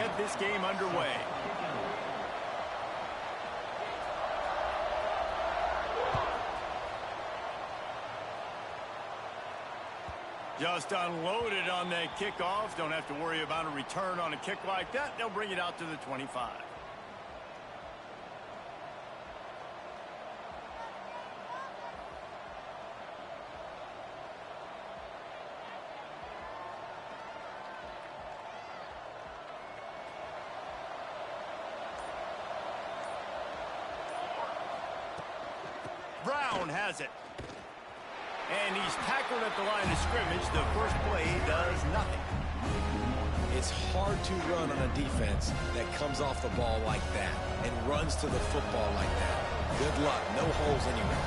get this game underway. Just unloaded on that kickoff. Don't have to worry about a return on a kick like that. They'll bring it out to the 25. Brown has it. And he's tackled at the line of scrimmage. The first play does nothing. It's hard to run on a defense that comes off the ball like that and runs to the football like that. Good luck. No holes anywhere.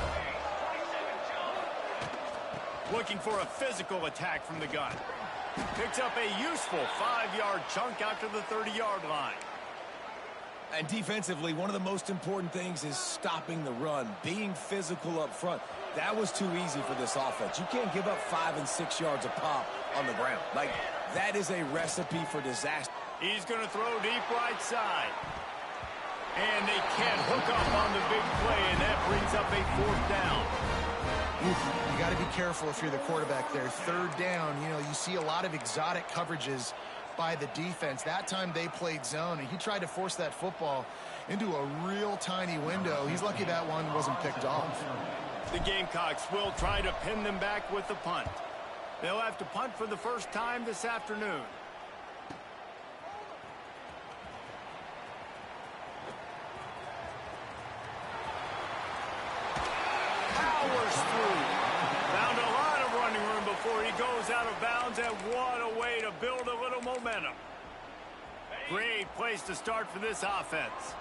Looking for a physical attack from the gun. Picks up a useful 5-yard chunk out to the 30-yard line. And defensively, one of the most important things is stopping the run, being physical up front. That was too easy for this offense. You can't give up 5 and 6 yards a pop on the ground. Like, that is a recipe for disaster. He's going to throw deep right side. And they can't hook up on the big play, and that brings up a 4th down. You got to be careful if you're the quarterback there. 3rd down, you know, you see a lot of exotic coverages by the defense. That time they played zone, and he tried to force that football into a real tiny window. He's lucky that one wasn't picked off. The Gamecocks will try to pin them back with the punt. They'll have to punt for the first time this afternoon. Powers through. Found a lot of running room before he goes out of bounds, and what a way to build a little momentum. Great place to start for this offense.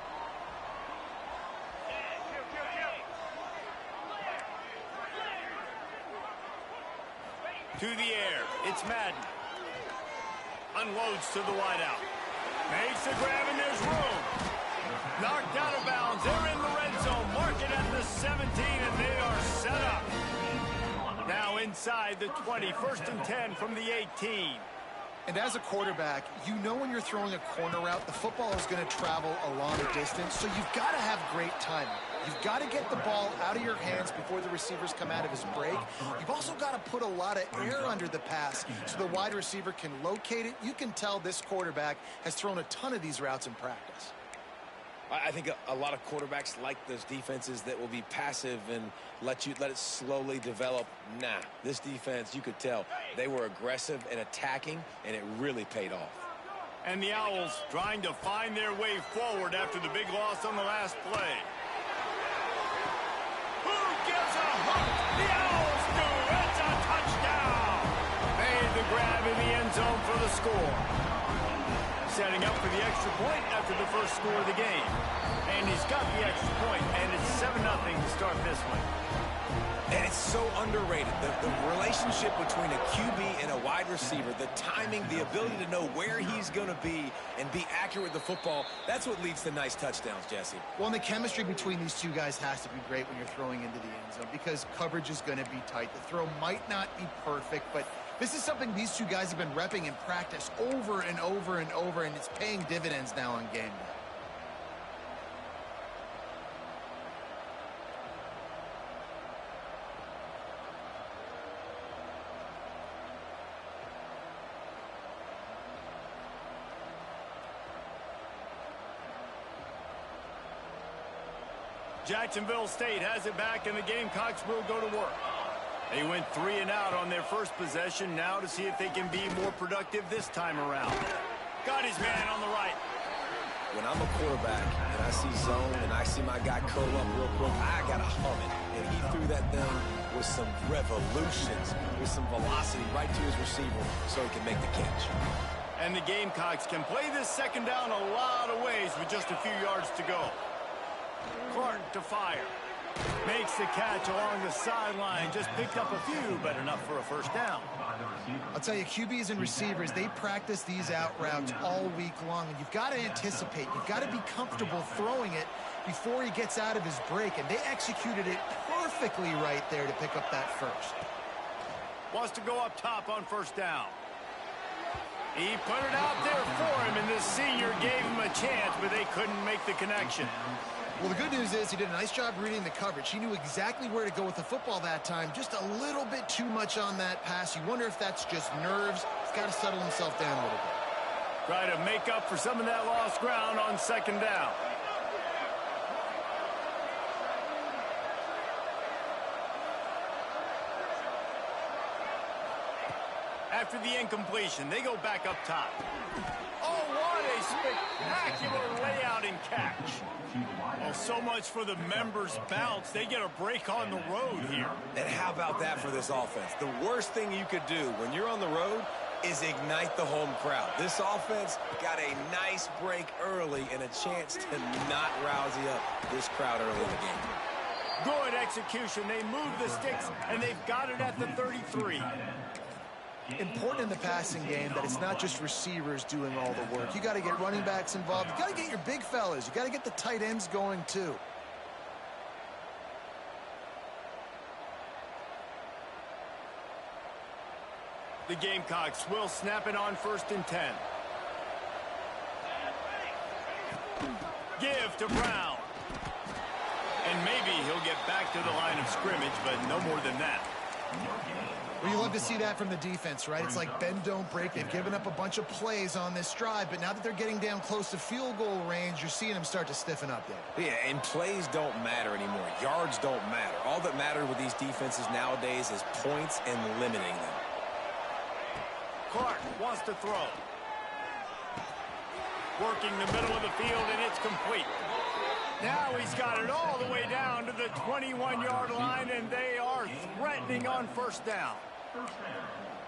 To the air, it's Madden. Unloads to the wideout. Makes the grab, and there's room. Knocked out of bounds. They're in the red zone. Mark it at the 17, and they are set up. Now inside the 20. 1st and 10 from the 18. And as a quarterback, you know when you're throwing a corner route, the football is going to travel a long distance, so you've got to have great timing. You've got to get the ball out of your hands before the receivers come out of his break. You've also got to put a lot of air under the pass so the wide receiver can locate it. You can tell this quarterback has thrown a ton of these routes in practice. I think a lot of quarterbacks like those defenses that will be passive and let it slowly develop. Nah, this defense, you could tell, they were aggressive and attacking, and it really paid off. And the Owls trying to find their way forward after the big loss on the last play. Who gives a hook? The Owls do. It's a touchdown. Made the grab in the end zone for the score. Setting up for the extra point after the first score of the game. And he's got the extra point, and it's 7-0 to start this one. And it's so underrated. The relationship between a QB and a wide receiver, the timing, the ability to know where he's going to be and be accurate with the football, that's what leads to nice touchdowns, Jesse. Well, and the chemistry between these two guys has to be great when you're throwing into the end zone because coverage is going to be tight. The throw might not be perfect, but this is something these two guys have been repping in practice over and over and over, and it's paying dividends now on game day. Jacksonville State has it back, and the Gamecocks will go to work. They went 3 and out on their first possession, now to see if they can be more productive this time around. Got his man on the right. When I'm a quarterback and I see zone and I see my guy curl up real quick, I got to hum it. And he threw that thing with some revolutions, with some velocity right to his receiver so he can make the catch. And the Gamecocks can play this second down a lot of ways with just a few yards to go. Clark to fire. Makes the catch along the sideline. Just picked up a few, but enough for a first down. I'll tell you, QBs and receivers, they practice these out routes all week long, and you've got to anticipate. You've got to be comfortable throwing it before he gets out of his break, and they executed it perfectly right there to pick up that first. Wants to go up top on first down. He put it out there for him, and this senior but they couldn't make the connection. Well, the good news is he did a nice job reading the coverage. He knew exactly where to go with the football that time. Just a little bit too much on that pass. You wonder if that's just nerves. He's got to settle himself down a little bit. Try to make up for some of that lost ground on second down. After the incompletion, they go back up top. Oh, what a spectacular layout and catch. Well, so much for the members' bounce. They get a break on the road here. And how about that for this offense? The worst thing you could do when you're on the road is ignite the home crowd. This offense got a nice break early and a chance to not rousey up this crowd early in the game. Good execution. They move the sticks, and they've got it at the 33. Important in the passing game that it's not just receivers doing all the work. You got to get running backs involved. You got to get your big fellas. You got to get the tight ends going too. The Gamecocks will snap it on 1st and 10. Give to Brown. And maybe he'll get back to the line of scrimmage, but no more than that. Well, you love to see that from the defense, right? It's like bend, don't break. They've given up a bunch of plays on this drive, but now that they're getting down close to field goal range, you're seeing them start to stiffen up there. Yeah, and plays don't matter anymore. Yards don't matter. All that matters with these defenses nowadays is points and limiting them. Clark wants to throw. Working the middle of the field, and it's complete. Now he's got it all the way down to the 21-yard line, and they are threatening on 1st down.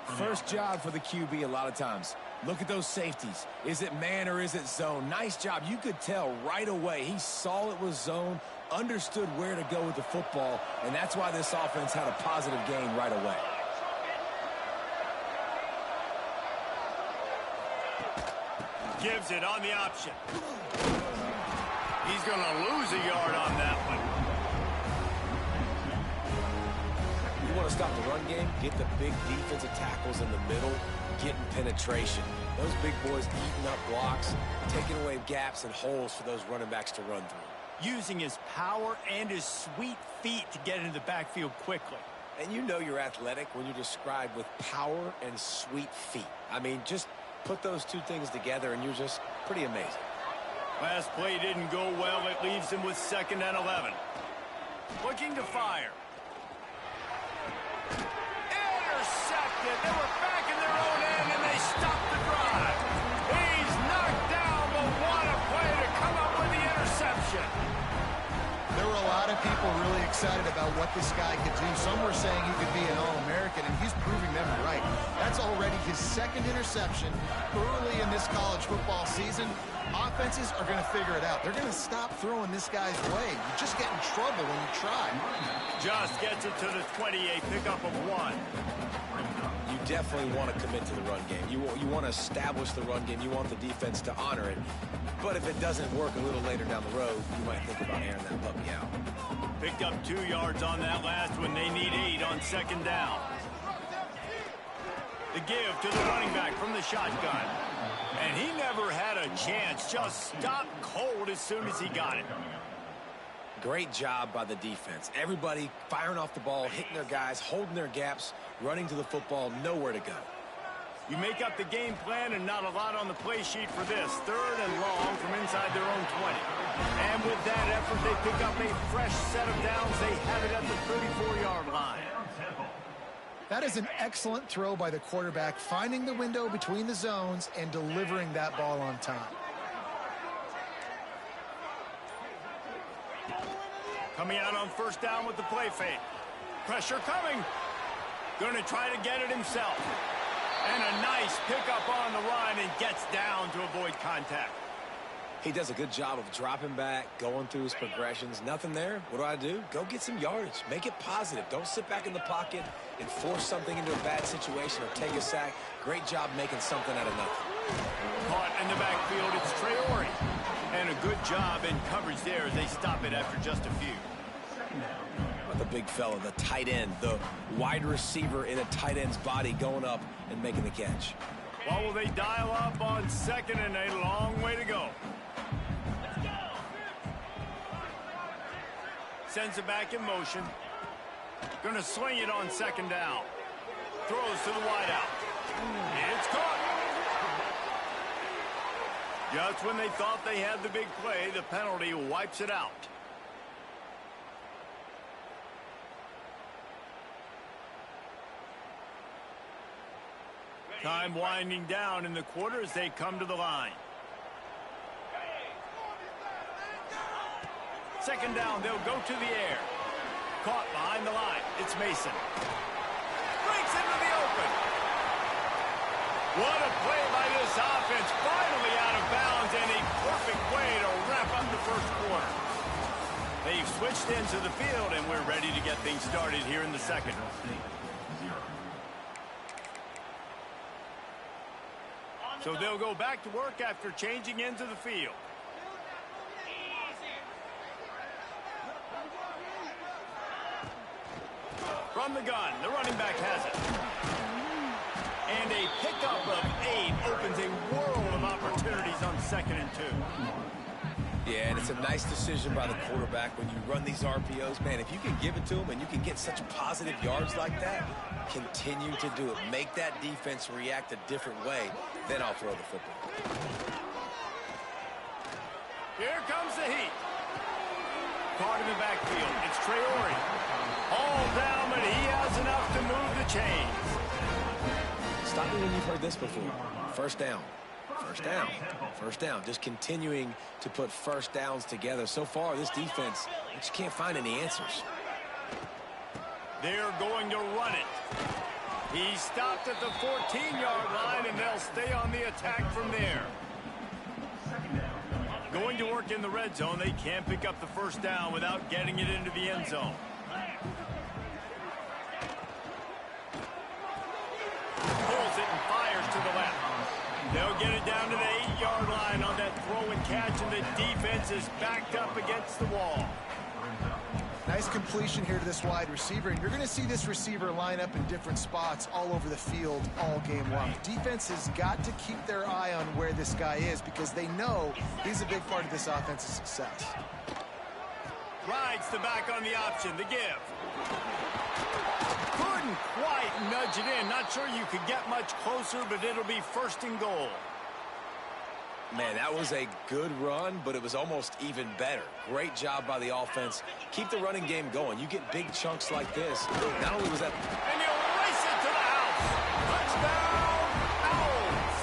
First job for the QB a lot of times. Look at those safeties. Is it man or is it zone? Nice job. You could tell right away. He saw it was zone, understood where to go with the football, and that's why this offense had a positive gain right away. Gives it on the option. He's going to lose a yard on that one. You want to stop the run game? Get the big defensive tackles in the middle, getting penetration. Those big boys eating up blocks, taking away gaps and holes for those running backs to run through. Using his power and his sweet feet to get into the backfield quickly. And you know you're athletic when you're described with power and sweet feet. I mean, just put those two things together and you're just pretty amazing. Last play didn't go well. It leaves him with 2nd and 11. Looking to fire. Intercepted. They were back in their own end, and they stopped the drive. He's knocked down, but what a play to come up with the interception. There were a lot of people really excited about what this guy could do. Some were saying he could be an All-American, and he's proving them right. That's already his 2nd interception early in this college football season. Offenses are going to figure it out. They're going to stop throwing this guy's way. You just get in trouble when you try. Just gets it to the 28, pickup of 1. You definitely want to commit to the run game. You want to establish the run game. You want the defense to honor it. But if it doesn't work a little later down the road, you might think about airing that puppy out. Picked up 2 yards on that last one. They need 8 on 2nd down. The give to the running back from the shotgun. And he never had a chance. Just stopped cold as soon as he got it. Great job by the defense. Everybody firing off the ball, hitting their guys, holding their gaps, running to the football, nowhere to go. You make up the game plan and not a lot on the play sheet for this. 3rd and long from inside their own 20. And with that effort, they pick up a fresh set of downs. They have it at the 34-yard line. That is an excellent throw by the quarterback, finding the window between the zones and delivering that ball on time. Coming out on 1st down with the play fake. Pressure coming. Going to try to get it himself. And a nice pickup on the run and gets down to avoid contact. He does a good job of dropping back, going through his progressions. Nothing there. What do? Go get some yardage. Make it positive. Don't sit back in the pocket and force something into a bad situation or take a sack. Great job making something out of nothing. Caught in the backfield, it's Traore. And a good job in coverage there as they stop it after just a few. But the big fella, the tight end, the wide receiver in a tight end's body going up and making the catch. Well, will they dial up on 2nd and a long way to go? Sends it back in motion. Going to swing it on second down. Throws to the wideout. It's caught. Just when they thought they had the big play, the penalty wipes it out. Time winding down in the quarter as they come to the line. Second down, they'll go to the air. Caught behind the line. It's Mason. Breaks into the open. What a play by this offense. Finally out of bounds, and a perfect way to wrap up the first quarter. They've switched into the field, and we're ready to get things started here in the second. So they'll go back to work after changing into the field. From the gun, the running back has it. And a pickup of 8 opens a world of opportunities on 2nd and 2. Yeah, and it's a nice decision by the quarterback when you run these RPOs. Man, if you can give it to him and you can get such positive yards like that, continue to do it. Make that defense react a different way, then I'll throw the football. Here comes the heat. Caught in the backfield. It's Traore. All down, but he has enough to move the chains. Stop me when you've heard this before. First down. First down. First down. Just continuing to put first downs together. So far, this defense, you just can't find any answers. They're going to run it. He stopped at the 14-yard line, and they'll stay on the attack from there. Going to work in the red zone. They can't pick up the first down without getting it into the end zone. Pulls it and fires to the left. They'll get it down to the 8-yard line on that throw and catch, and the defense is backed up against the wall. Nice completion here to this wide receiver, and you're going to see this receiver line up in different spots all over the field all game long. The defense has got to keep their eye on where this guy is because they know he's a big part of this offense's success. Rides the back on the option, the give. Couldn't quite nudge it in. Not sure you could get much closer, but it'll be 1st and goal. Man, that was a good run, but it was almost even better. Great job by the offense. Keep the running game going. You get big chunks like this. Not only was that... And he'll race it to the house. Touchdown, Owls.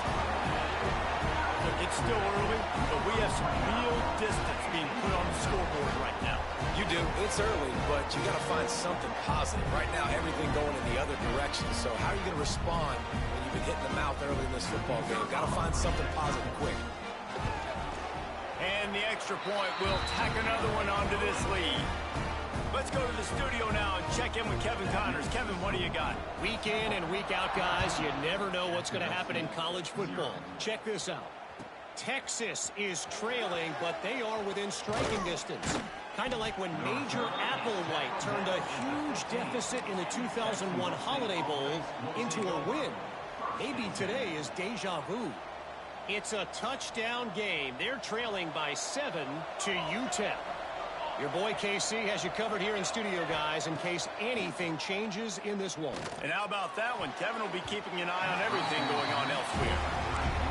Look, it's still early, but we have some real distance being put on the scoreboard right now. You do. It's early, but you got to find something positive. Right now, everything going in the other direction. So how are you going to respond when you've been hit in the mouth early in this football game? Got to find something positive quick. And the extra point will tack another one onto this lead. Let's go to the studio now and check in with Kevin Connors. Kevin, what do you got? Week in and week out, guys, you never know what's going to happen in college football. Check this out. Texas is trailing, but they are within striking distance. Kind of like when Major Applewhite turned a huge deficit in the 2001 Holiday Bowl into a win. Maybe today is deja vu. It's a touchdown game. They're trailing by 7 to UTEP. Your boy KC has you covered here in studio, guys, in case anything changes in this one. And how about that one? Kevin will be keeping an eye on everything going on elsewhere.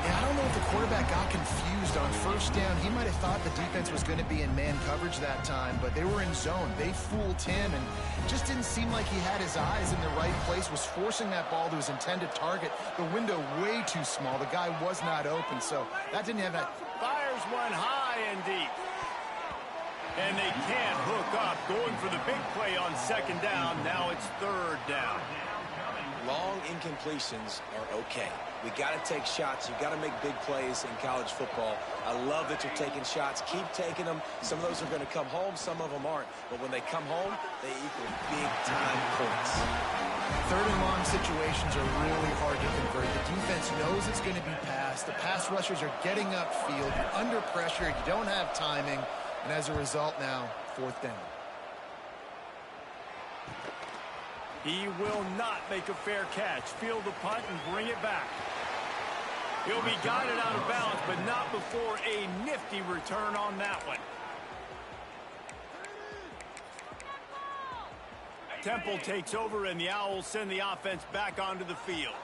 Yeah, I don't know if the quarterback got confused on first down. He might have thought the defense was going to be in man coverage that time, but they were in zone. They fooled him, and just didn't seem like he had his eyes in the right place, was forcing that ball to his intended target. The window way too small. The guy was not open, so that didn't have that. Fires one high and deep. And they can't hook up. Going for the big play on 2nd down. Now it's 3rd down. Long incompletions are okay. We got to take shots. You got to make big plays in college football. I love that you're taking shots. Keep taking them. Some of those are going to come home. Some of them aren't. But when they come home, they equal big-time points. 3rd and long situations are really hard to convert. The defense knows it's going to be passed. The pass rushers are getting upfield. You're under pressure. You don't have timing. And as a result now, 4th down. He will not make a fair catch. Field the punt and bring it back. He'll be guided out of bounds, but not before a nifty return on that one. Temple takes over, and the Owls send the offense back onto the field.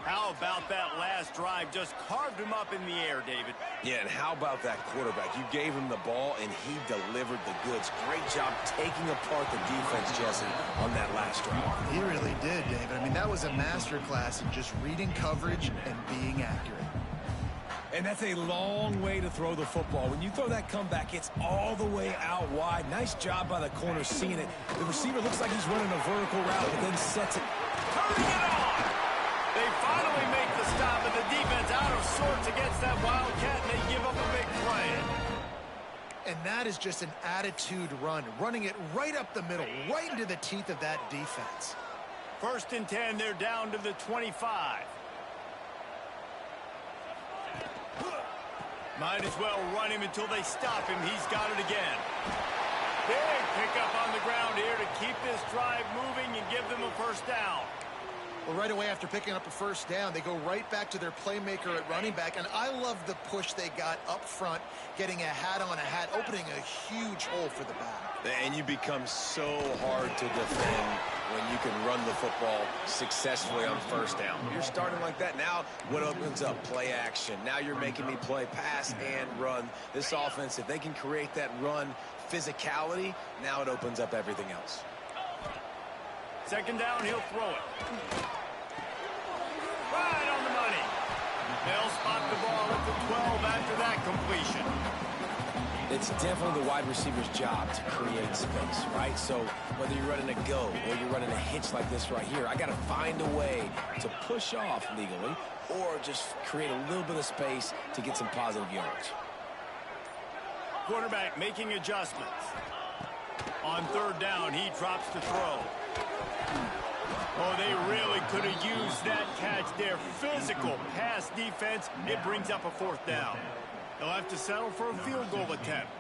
How about that last drive? Just carved him up in the air, David. Yeah, and how about that quarterback? You gave him the ball, and he delivered the goods. Great job taking apart the defense, Jesse, on that last drive. He really did, David. I mean, that was a masterclass in just reading coverage and being accurate. And that's a long way to throw the football. When you throw that comeback, it's all the way out wide. Nice job by the corner seeing it. The receiver looks like he's running a vertical route, but then sets it. Turning it on! They finally make the stop, and the defense out of sorts against that Wildcat, and they give up a big play. And that is just an attitude run, running it right up the middle, right into the teeth of that defense. 1st and 10, they're down to the 25. Might as well run him until they stop him. He's got it again. Big pickup on the ground here to keep this drive moving and give them a first down. Well, right away after picking up a first down, they go right back to their playmaker at running back. And I love the push they got up front, getting a hat on a hat, opening a huge hole for the back. And you become so hard to defend when you can run the football successfully on first down. You're starting like that. Now what opens up? Play action. Now you're making me play pass and run. This offense, if they can create that run physicality, now it opens up everything else. 2nd down, he'll throw it. Right on the money. They'll spot the ball at the 12 after that completion. It's definitely the wide receiver's job to create space, right? So whether you're running a go or you're running a hitch like this right here, I got to find a way to push off legally or just create a little bit of space to get some positive yards. Quarterback making adjustments. On 3rd down, he drops the throw. Oh, they really could have used that catch there. Physical pass defense. It brings up a 4th down. They'll have to settle for a field goal attempt.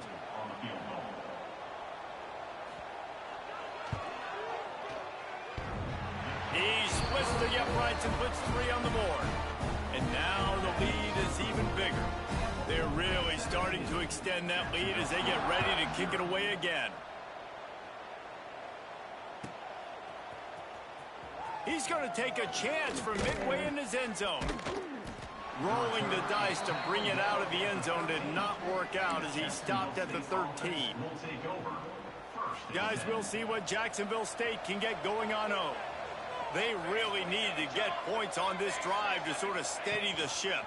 He splits the uprights and puts 3 on the board. And now the lead is even bigger. They're really starting to extend that lead as they get ready to kick it away again. He's going to take a chance from midway in his end zone. Rolling the dice to bring it out of the end zone did not work out as he stopped at the 13. Guys, we'll see what Jacksonville State can get going on 0. They really need to get points on this drive to sort of steady the ship.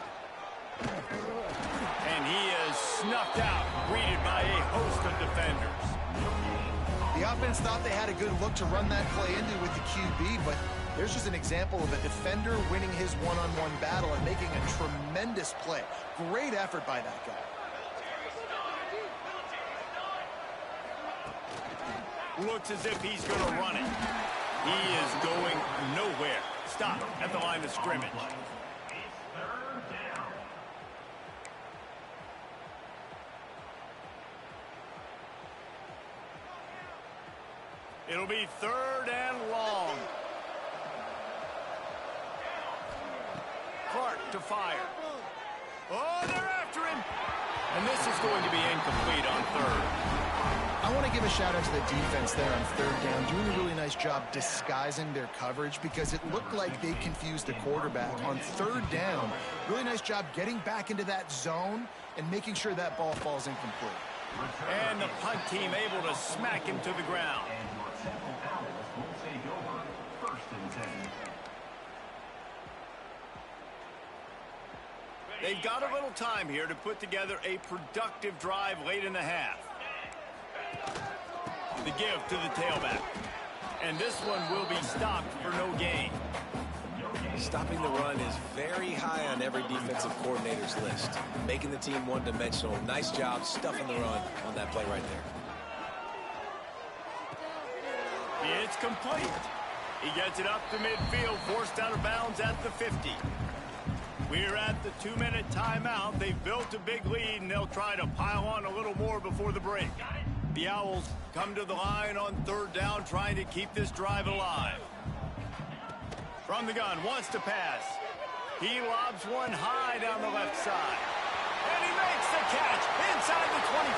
And he is snuffed out, greeted by a host of defenders. The offense thought they had a good look to run that play into with the QB, but there's just an example of a defender winning his one-on-one battle and making a tremendous play. Great effort by that guy. Looks as if he's going to run it. He is going nowhere. Stop at the line of scrimmage. It'll be 3rd and long. Clark to fire. Oh, they're after him. And this is going to be incomplete on 3rd. I want to give a shout out to the defense there on 3rd down, doing a really nice job disguising their coverage because it looked like they confused the quarterback on 3rd down. Really nice job getting back into that zone and making sure that ball falls incomplete. And the punt team able to smack him to the ground. They've got a little time here to put together a productive drive late in the half. The give to the tailback. And this one will be stopped for no gain. Stopping the run is very high on every defensive coordinator's list. Making the team one-dimensional. Nice job stuffing the run on that play right there. It's complete. He gets it up to midfield, forced out of bounds at the 50. We're at the 2-minute timeout. They've built a big lead, and they'll try to pile on a little more before the break. The Owls come to the line on 3rd down, trying to keep this drive alive. From the gun, wants to pass. He lobs one high down the left side. And he makes the catch inside the 25.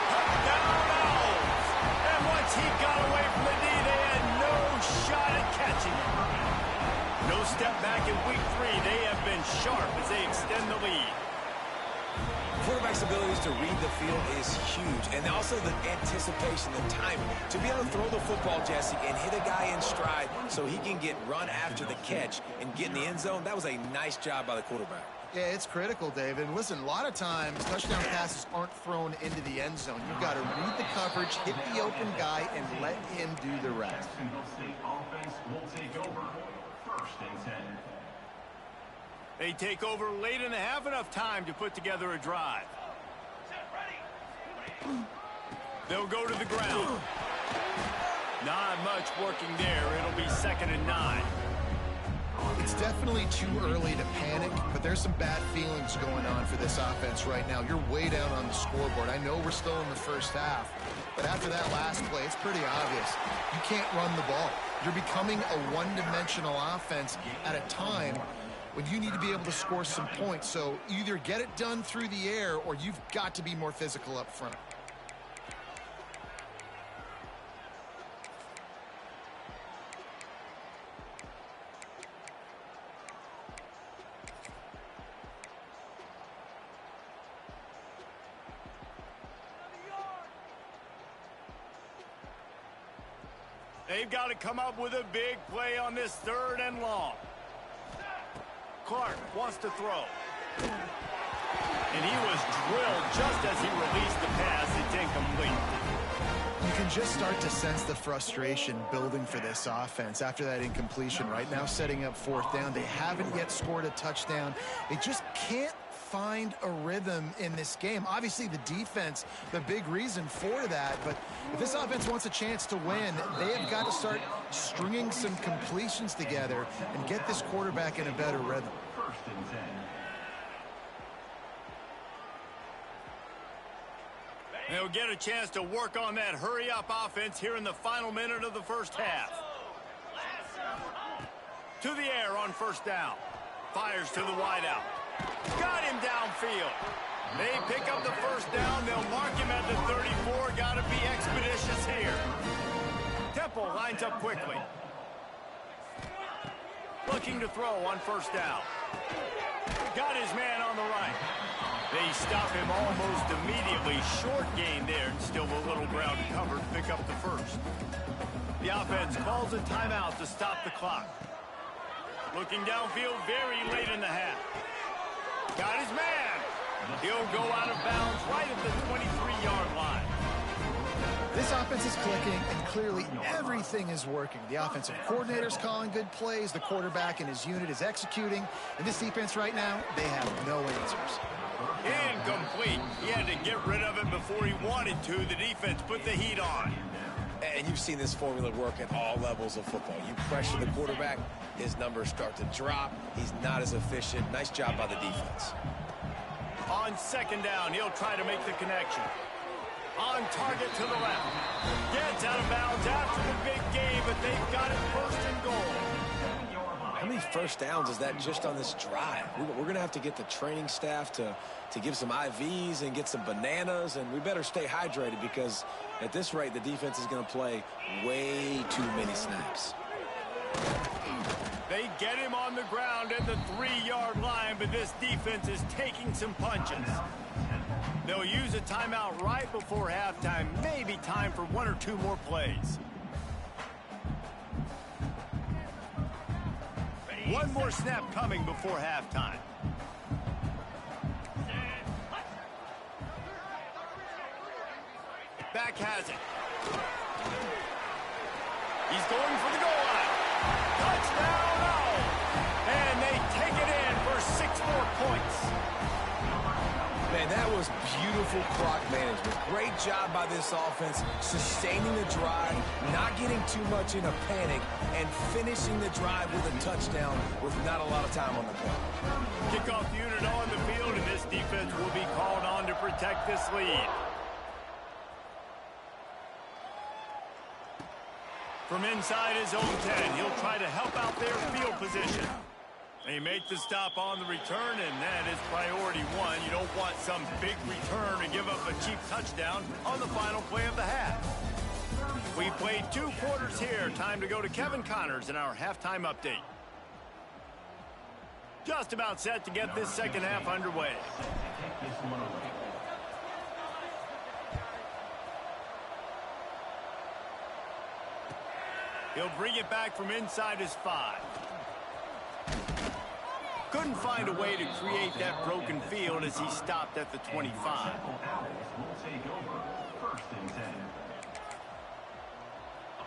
Touchdown Owls. And once he got away from the D, they had sharp as they extend the lead. Quarterback's abilities to read the field is huge, and also the anticipation, the timing. To be able to throw the football, Jesse, and hit a guy in stride so he can get run after the catch and get in the end zone, that was a nice job by the quarterback. Yeah, it's critical, David. And listen, a lot of times touchdown passes aren't thrown into the end zone. You've got to read the coverage, hit the open guy, and let him do the rest. Offense will take over. 1st and 10. They take over late in the half, enough time to put together a drive. They'll go to the ground. Not much working there. It'll be 2nd and 9. It's definitely too early to panic, but there's some bad feelings going on for this offense right now. You're way down on the scoreboard. I know we're still in the first half, but after that last play, it's pretty obvious. You can't run the ball. You're becoming a one-dimensional offense at a time when you need to be able to score some points. So either get it done through the air or you've got to be more physical up front. They've got to come up with a big play on this 3rd and long. Clark wants to throw. And he was drilled just as he released the pass. It's incomplete. You can just start to sense the frustration building for this offense after that incompletion. Right now, setting up 4th down. They haven't yet scored a touchdown. They just can't find a rhythm in this game. Obviously, the defense, the big reason for that. But if this offense wants a chance to win, they have got to start stringing some completions together and get this quarterback in a better rhythm. 1st and 10. They'll get a chance to work on that hurry-up offense here in the final minute of the first half. To the air on 1st down. Fires to the wideout. Got him downfield. They pick up the 1st down. They'll mark him at the 34. Got to be expeditious here. Temple lines up quickly. Looking to throw on 1st down. Got his man on the right. They stop him almost immediately. Short gain there, and still a little ground covered. Pick up the 1st. The offense calls a timeout to stop the clock. Looking downfield very late in the half. Got his man. He'll go out of bounds right at the 23-yard line. This offense is clicking, and clearly everything is working. The offensive coordinator's calling good plays. The quarterback and his unit is executing. And this defense right now, they have no answers. Incomplete. He had to get rid of it before he wanted to. The defense put the heat on. And you've seen this formula work at all levels of football. You pressure the quarterback, his numbers start to drop. He's not as efficient. Nice job by the defense. On 2nd down, he'll try to make the connection. On target to the left. Gets out of bounds after the big gain, but they've got it 1st and goal. How many 1st downs is that just on this drive? We're going to have to get the training staff to give some IVs and get some bananas, and we better stay hydrated because at this rate, the defense is going to play way too many snaps. They get him on the ground at the 3-yard line, but this defense is taking some punches. They'll use a timeout right before halftime. Maybe time for 1 or 2 more plays. One more snap coming before halftime. Back has it. He's going for the goal line. Touchdown, oh! And they take it in for 6 more points. Man, that was beautiful clock management. Great job by this offense, sustaining the drive, not getting too much in a panic, and finishing the drive with a touchdown with not a lot of time on the clock. Kickoff unit on the field, and this defense will be called on to protect this lead. From inside his own 10, he'll try to help out their field position. They make the stop on the return, and that is priority 1. You don't want some big return to give up a cheap touchdown on the final play of the half. We played 2 quarters here. Time to go to Kevin Connors in our halftime update. Just about set to get this second half underway. Take this one away. He'll bring it back from inside his 5. Couldn't find a way to create that broken field as he stopped at the 25. Temple Owls will take over. First and 10.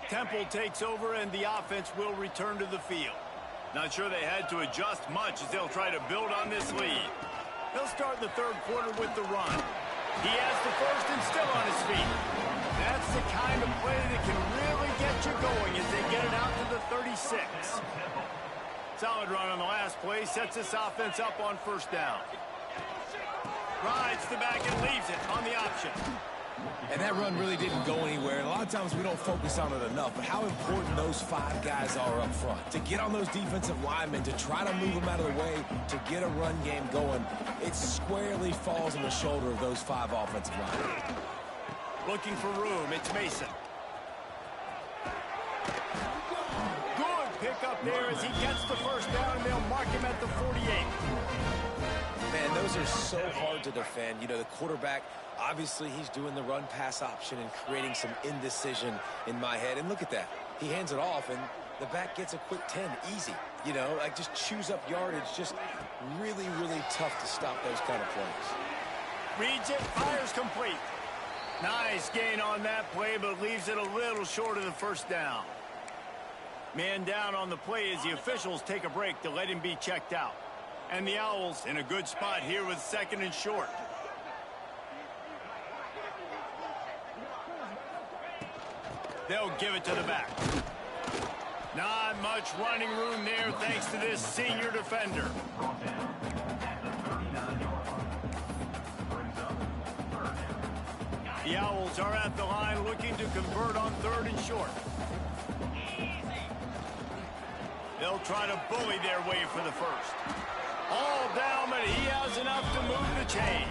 Temple takes over and the offense will return to the field. Not sure they had to adjust much as they'll try to build on this lead. They'll start the third quarter with the run. He has the first and still on his feet. That's the kind of play that can really get you going as they get it out to the 36. Solid run on the last play, sets this offense up on first down. Rides the back and leaves it on the option. And that run really didn't go anywhere. And a lot of times we don't focus on it enough, but how important those 5 guys are up front. To get on those defensive linemen, to try to move them out of the way, to get a run game going, it squarely falls on the shoulder of those 5 offensive linemen. Looking for room, it's Mason. Good pick up there as he gets the first down, and they'll mark him at the 48. Man, those are so hard to defend. You know, the quarterback, obviously he's doing the run-pass option and creating some indecision in my head. And look at that. He hands it off, and the back gets a quick 10. Easy. You know, like just chews up yardage. Just really, really tough to stop those kind of plays. Reads it, fires complete. Nice gain on that play, but leaves it a little short of the first down. Man down on the play as the officials take a break to let him be checked out. And the Owls in a good spot here with second and short. They'll give it to the back. Not much running room there thanks to this senior defender. The Owls are at the line looking to convert on third and short. They'll try to bully their way for the first. All down, but he has enough to move the chains.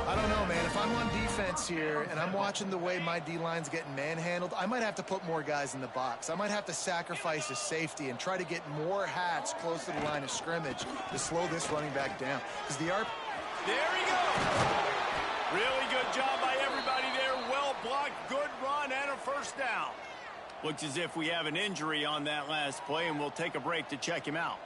I don't know, man. If I'm on defense here and I'm watching the way my D-line's getting manhandled, I might have to put more guys in the box. I might have to sacrifice a safety and try to get more hats close to the line of scrimmage to slow this running back down. Because the RP... There he goes. Really good job by everybody there. Well blocked, good run, and a first down. Looks as if we have an injury on that last play, and we'll take a break to check him out.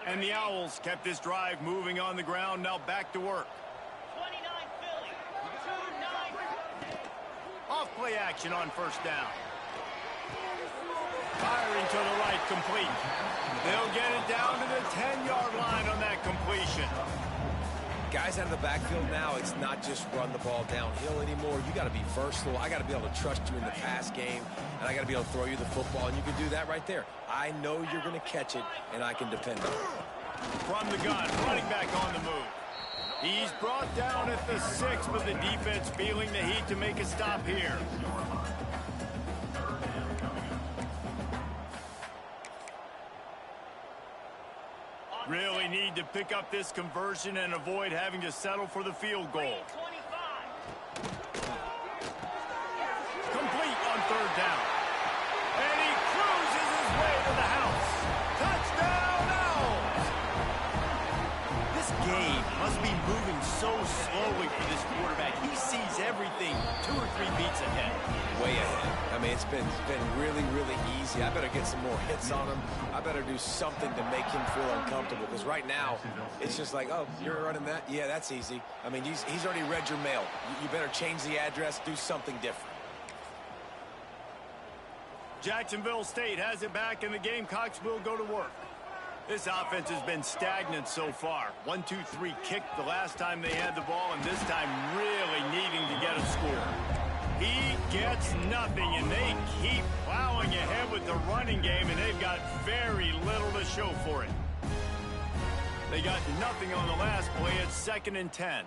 And the Owls kept this drive moving on the ground, now back to work. 29 Philly, 2-9. Off play action on first down. Firing to the right, complete. They'll get it down to the 10-yard line on that completion. Guys out of the backfield now, it's not just run the ball downhill anymore. You got to be versatile. I got to be able to trust you in the pass game, and I got to be able to throw you the football, and you can do that right there. I know you're going to catch it, and I can depend on it. From the gun, running back on the move. He's brought down at the 6, but the defense feeling the heat to make a stop here. Really need to pick up this conversion and avoid having to settle for the field goal. Complete on third down. And he cruises his way to the house. Touchdown, Owls! This game must be moving so slowly for this quarterback. He sees everything 2 or 3 beats ahead. Way ahead. I mean, it's been really, really easy. I better get some more hits on him. I better do something to make him feel uncomfortable, because right now, it's just like, oh, you're running that? Yeah, that's easy. I mean, he's already read your mail. You better change the address, do something different. Jacksonville State has it back, and the Gamecocks will go to work. This offense has been stagnant so far. 1-2-3 kicked the last time they had the ball, and this time really needing to get a score. He gets nothing, and they keep plowing ahead with the running game, and they've got very little to show for it. They got nothing on the last play. It's 2nd and 10.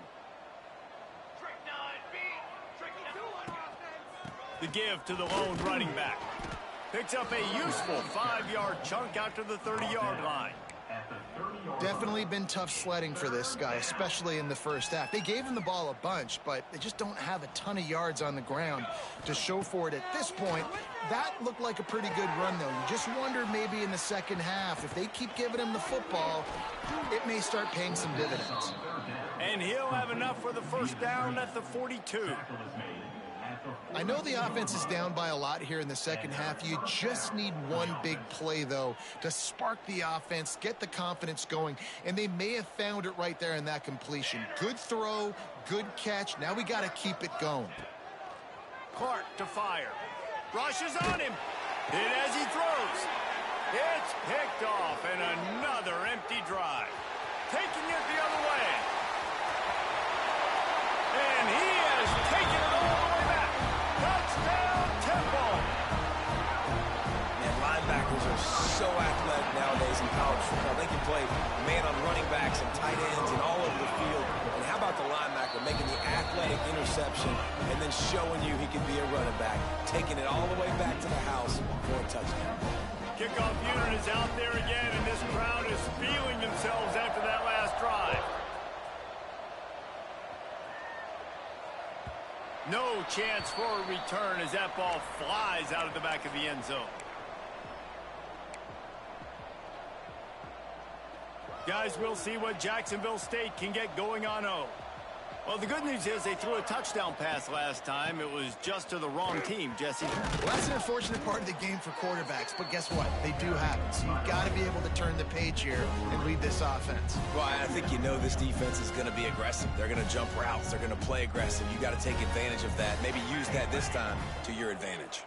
The give to the lone running back. Picks up a useful 5-yard chunk out to the 30-yard line. At the 30-yard Definitely been tough sledding for this guy, especially in the first half. They gave him the ball a bunch, but they just don't have a ton of yards on the ground to show for it at this point. That looked like a pretty good run, though. You just wonder maybe in the second half, if they keep giving him the football, it may start paying some dividends. And he'll have enough for the first down at the 42. I know the offense is down by a lot here in the second half. You just need one big play, though, to spark the offense, get the confidence going, and they may have found it right there in that completion. Good throw, good catch. Now we got to keep it going. Clark to fire. Rushes on him. Hit as he throws. It's picked off, and another empty drive. Taking it the other way. And he has taken it all the way back. Touchdown, Temple. And linebackers are so athletic nowadays in college football. They can play man on running backs and tight ends and all over the field. And how about the linebacker making the athletic interception and then showing you he can be a running back, taking it all the way back to the house for a touchdown. Kickoff unit is out there again, and this crowd is feeling themselves after that last drive. No chance for a return as that ball flies out of the back of the end zone. Guys, we'll see what Jacksonville State can get going on O. Well, the good news is they threw a touchdown pass last time. It was just to the wrong team, Jesse. Well, that's an unfortunate part of the game for quarterbacks, but guess what? They do happen. So you've got to be able to turn the page here and lead this offense. Well, I think you know this defense is going to be aggressive. They're going to jump routes. They're going to play aggressive. You got to take advantage of that. Maybe use that this time to your advantage.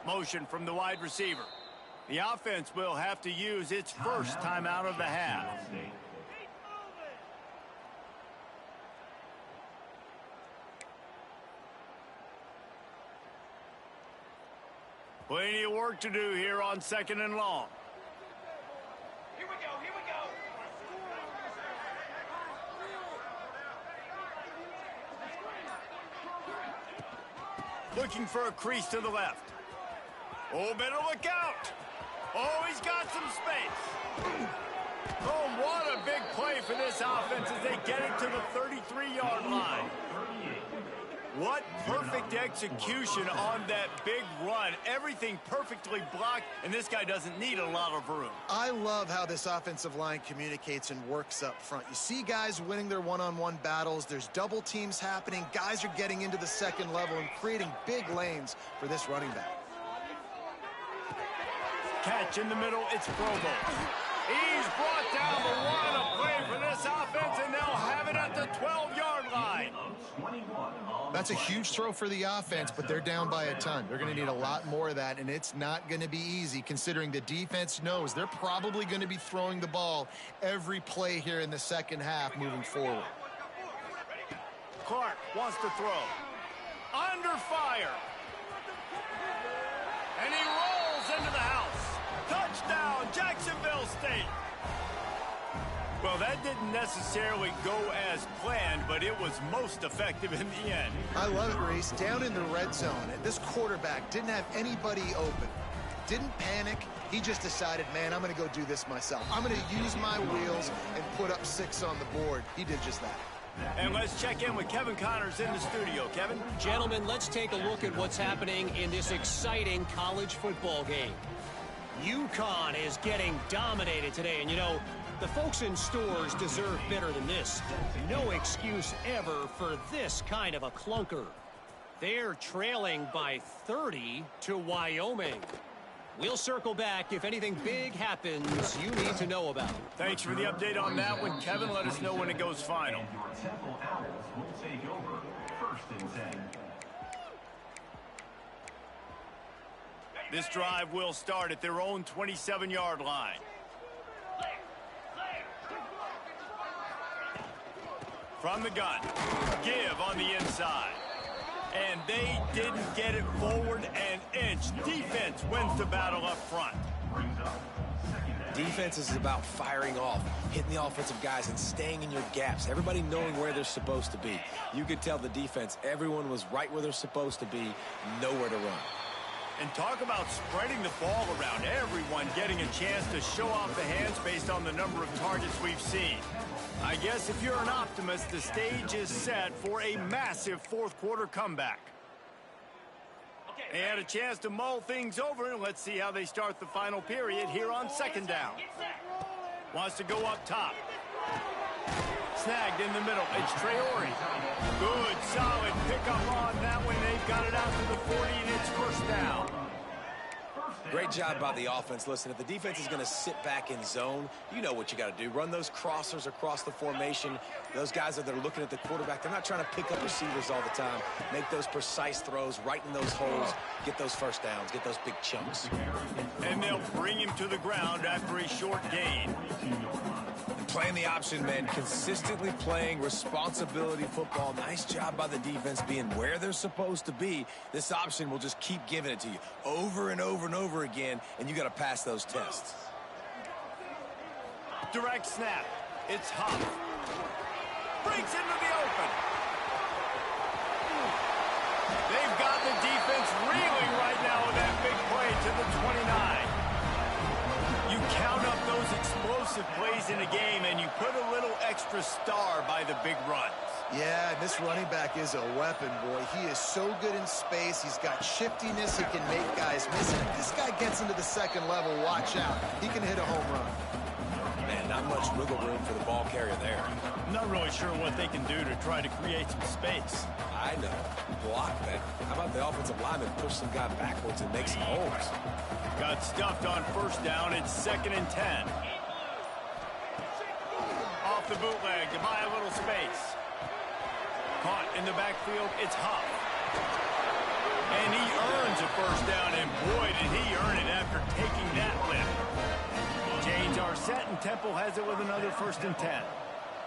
Motion from the wide receiver. The offense will have to use its first timeout of the half. Plenty of work to do here on 2nd and long. Here we go, here we go. Looking for a crease to the left. Oh, better look out. Oh, he's got some space. Oh, what a big play for this offense as they get it to the 33-yard line. What perfect execution on that big run. Everything perfectly blocked, and this guy doesn't need a lot of room. I love how this offensive line communicates and works up front. You see guys winning their one-on-one battles. There's double teams happening. Guys are getting into the second level and creating big lanes for this running back. Catch in the middle, it's Provo. He's brought down the one. A play for this offense, and they'll have it at the 12-yard line. That's a huge throw for the offense, but they're down by a ton. They're going to need a lot more of that, and it's not going to be easy considering the defense knows they're probably going to be throwing the ball every play here in the second half moving forward. Clark wants to throw. Under fire. And he rolls into the house. Touchdown, Jacksonville State. Well, that didn't necessarily go as planned, but it was most effective in the end. I love it, Reese. Down in the red zone, and this quarterback didn't have anybody open. Didn't panic. He just decided, man, I'm going to go do this myself. I'm going to use my wheels and put up 6 on the board. He did just that. And let's check in with Kevin Connors in the studio. Kevin? Gentlemen, let's take a look at what's happening in this exciting college football game. UConn is getting dominated today, and you know, the folks in stores deserve better than this. No excuse ever for this kind of a clunker. They're trailing by 30 to Wyoming. We'll circle back if anything big happens you need to know about. Thanks for the update on that one, Kevin. Let us know when it goes final. And your Temple Owls will take over 1st and 10. This drive will start at their own 27-yard line. From the gun, give on the inside. And they didn't get it forward an inch. Defense wins the battle up front. Brings up 2nd down. Defense is about firing off, hitting the offensive guys, and staying in your gaps. Everybody knowing where they're supposed to be. You could tell the defense, everyone was right where they're supposed to be, nowhere to run. And talk about spreading the ball around, everyone getting a chance to show off the hands based on the number of targets we've seen. I guess if you're an optimist, the stage is set for a massive fourth-quarter comeback. They had a chance to mull things over, and let's see how they start the final period here on second down. Wants to go up top. Snagged in the middle. It's Traore. Good, solid pickup on that one. They've got it out to the 40, and it's first down. Great job by the offense. Listen, if the defense is going to sit back in zone, you know what you got to do. Run those crossers across the formation. Those guys that are looking at the quarterback, they're not trying to pick up receivers all the time. Make those precise throws right in those holes. Get those first downs. Get those big chunks. And they'll bring him to the ground after a short gain. Playing the option, man, consistently playing responsibility football. Nice job by the defense being where they're supposed to be. This option will just keep giving it to you over and over and over again, and you got to pass those tests. Direct snap. It's Huff. Breaks into the open. They've got the defense reeling right now with that big play to the 29. You count up those explosive plays in a game, and you put a little extra star by the big runs. Yeah, this running back is a weapon, boy. He is so good in space. He's got shiftiness. He can make guys miss. And if this guy gets into the second level, watch out. He can hit a home run. Man, not much wiggle room for the ball carrier there. I'm not really sure what they can do to try to create some space. I know. Block that. How about the offensive lineman push some guy backwards and make some holes? Got stuffed on first down. It's 2nd and 10. Off the bootleg to buy a little space. Caught in the backfield. It's Huff. And he earns a first down, and boy, did he earn it after taking that lift. Chains are set, and Temple has it with another 1st and 10.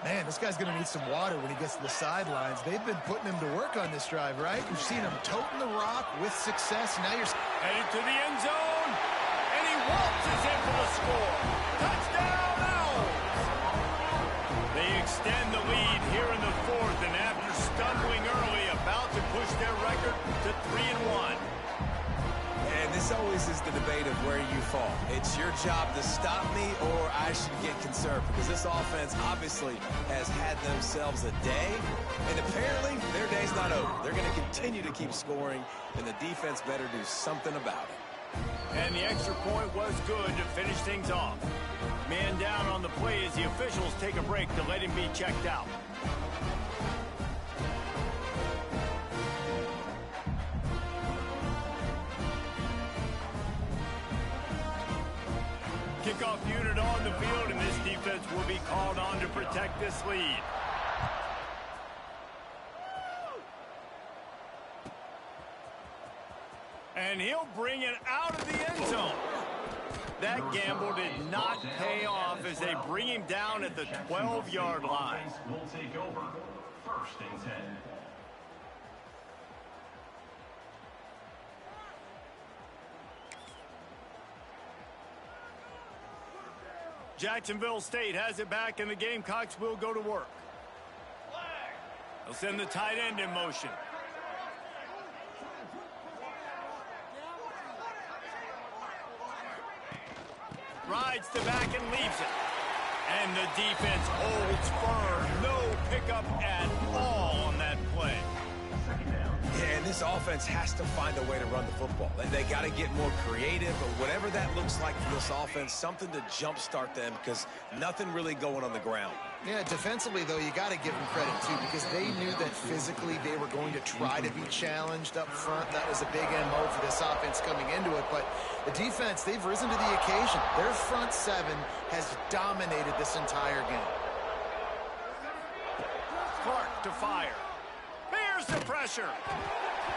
Man, this guy's going to need some water when he gets to the sidelines. They've been putting him to work on this drive, right? You've seen him toting the rock with success. Now you're headed to the end zone, and he waltzes in for the score. Touchdown, Owls! They extend the lead here in the 4th, and after stumbling early, about to push their record to 3-1. And this always is the debate of where you fall. It's your job to stop me, or I should get concerned, because this offense obviously has had themselves a day, and apparently their day's not over. They're going to continue to keep scoring, and the defense better do something about it. And the extra point was good to finish things off. Man down on the play as the officials take a break to let him be checked out. Kickoff unit on the field, and this defense will be called on to protect this lead. And he'll bring it out of the end zone. That gamble did not pay off as they bring him down at the 12-yard line. Will take over 1st and 10. Jacksonville State has it back, and the Gamecocks will go to work. They'll send the tight end in motion. Rides the back and leaves it. And the defense holds firm. No pickup at all on that play. Yeah, and this offense has to find a way to run the football. They got to get more creative, but whatever that looks like for this offense, something to jumpstart them, because nothing really going on the ground. Yeah, defensively, though, you got to give them credit, too, because they knew that physically they were going to try to be challenged up front. That was a big MO for this offense coming into it. But the defense, they've risen to the occasion. Their front seven has dominated this entire game. Clark to fire. Here's the pressure.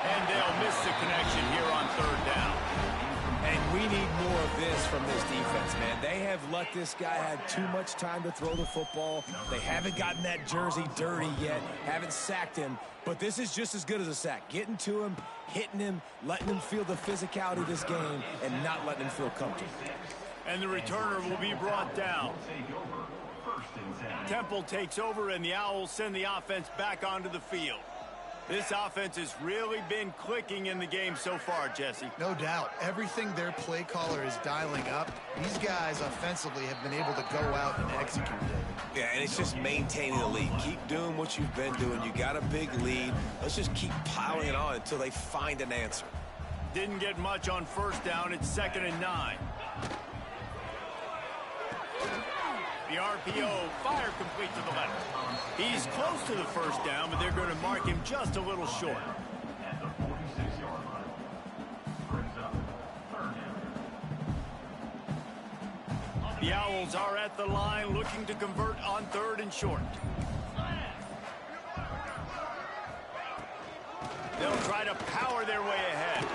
And they'll miss the connection here on 3rd down. And we need more of this from this defense, man. They have let this guy have too much time to throw the football. They haven't gotten that jersey dirty yet, haven't sacked him. But this is just as good as a sack. Getting to him, hitting him, letting him feel the physicality of this game, and not letting him feel comfortable. And the returner will be brought down. Will take over. First and 10. Temple takes over, and the Owls send the offense back onto the field. This offense has really been clicking in the game so far, Jesse. No doubt. Everything their play caller is dialing up, these guys offensively have been able to go out and execute. Yeah, and it's just maintaining the lead. Keep doing what you've been doing. You got a big lead. Let's just keep piling it on until they find an answer. Didn't get much on first down. It's 2nd and 9. The RPO, fire complete to the left. He's close to the first down, but they're going to mark him just a little short. At the 46-yard line. Brings up 3rd down. The Owls are at the line looking to convert on 3rd and short. They'll try to power their way ahead.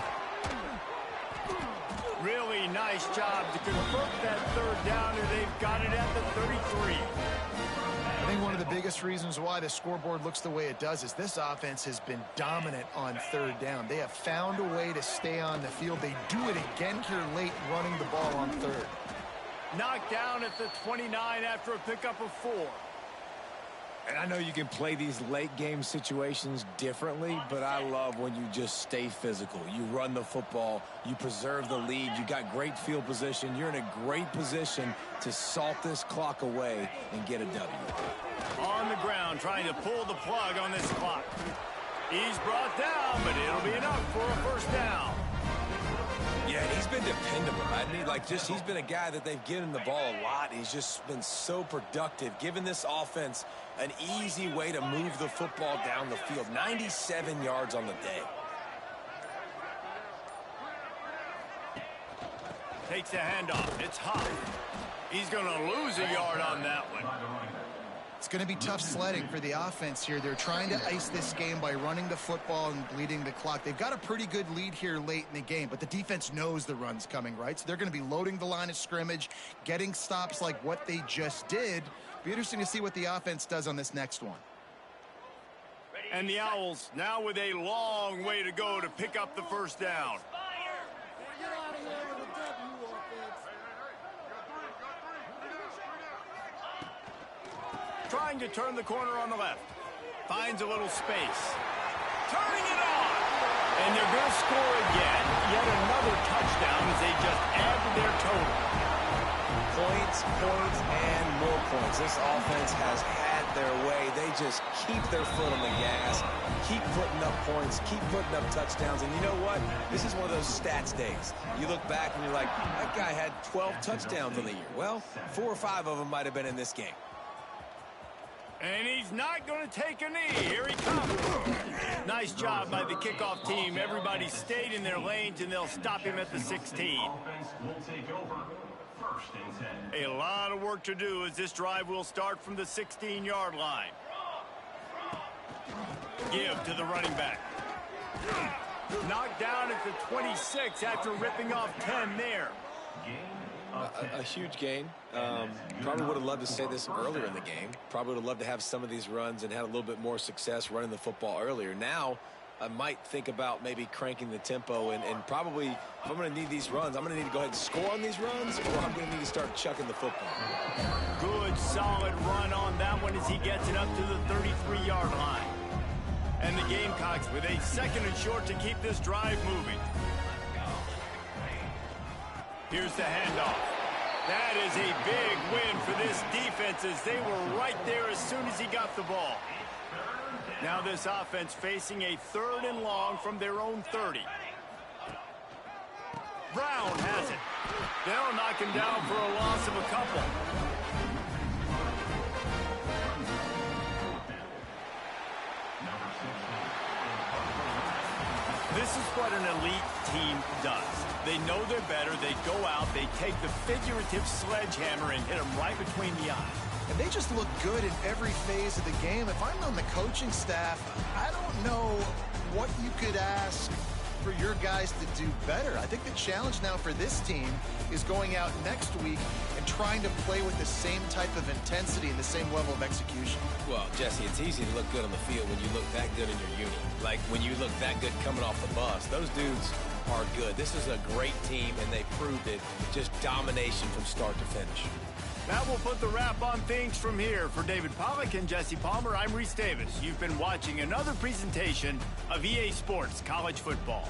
Really nice job to convert that 3rd down, and they've got it at the 33. I think one of the biggest reasons why the scoreboard looks the way it does is this offense has been dominant on 3rd down. They have found a way to stay on the field. They do it again here late, running the ball on 3rd. Knocked down at the 29 after a pickup of 4. And I know you can play these late game situations differently, but I love when you just stay physical. You run the football, you preserve the lead, you got great field position. You're in a great position to salt this clock away and get a W. On the ground, trying to pull the plug on this clock. He's brought down, but it'll be enough for a first down. Yeah, and he's been dependable. I mean, he's been a guy that they've given the ball a lot. He's just been so productive, giving this offense an easy way to move the football down the field. 97 yards on the day. Takes the handoff. It's Huff. He's going to lose a yard on that one. It's going to be tough sledding for the offense here. They're trying to ice this game by running the football and bleeding the clock. They've got a pretty good lead here late in the game, but the defense knows the run's coming, right? So they're going to be loading the line of scrimmage, getting stops like what they just did. Be interesting to see what the offense does on this next one. And the Owls now with a long way to go to pick up the first down. Trying to turn the corner on the left. Finds a little space. Turning it on! And they're going to score again. Yet another touchdown as they just add to their total. Points, and more points. This offense has had their way. They just keep their foot on the gas, keep putting up points, keep putting up touchdowns. And you know what? This is one of those stats days. You look back and you're like, that guy had 12 touchdowns in the year. Well, 4 or 5 of them might have been in this game. And he's not going to take a knee. Here he comes. Nice job by the kickoff team. Everybody stayed in their lanes, and they'll stop him at the 16. Offense will take over. 1st and 10. A lot of work to do as this drive will start from the 16-yard line. Give to the running back. Knocked down at the 26 after ripping off 10 there. A huge gain. Probably would have loved to say this earlier in the game. Probably would have loved to have some of these runs and had a little bit more success running the football earlier. Now, I might think about maybe cranking the tempo and probably, if I'm going to need these runs, I'm going to need to go ahead and score on these runs, or I'm going to need to start chucking the football. Good, solid run on that one as he gets it up to the 33-yard line. And the Gamecocks with a 2nd and short to keep this drive moving. Here's the handoff. That is a big win for this defense as they were right there as soon as he got the ball. Now this offense facing a 3rd and long from their own 30. Brown has it. They'll knock him down for a loss of a couple. This is what an elite team does. They know they're better. They go out. They take the figurative sledgehammer and hit them right between the eyes. And they just look good in every phase of the game. If I'm on the coaching staff, I don't know what you could ask for your guys to do better. I think the challenge now for this team is going out next week and trying to play with the same type of intensity and the same level of execution. Well, Jesse, it's easy to look good on the field when you look that good in your unit. Like when you look that good coming off the bus. Those dudes are good. This is a great team, and they proved it. Just domination from start to finish. That will put the wrap on things from here. For David Pollack and Jesse Palmer, I'm Reese Davis. You've been watching another presentation of EA Sports College Football.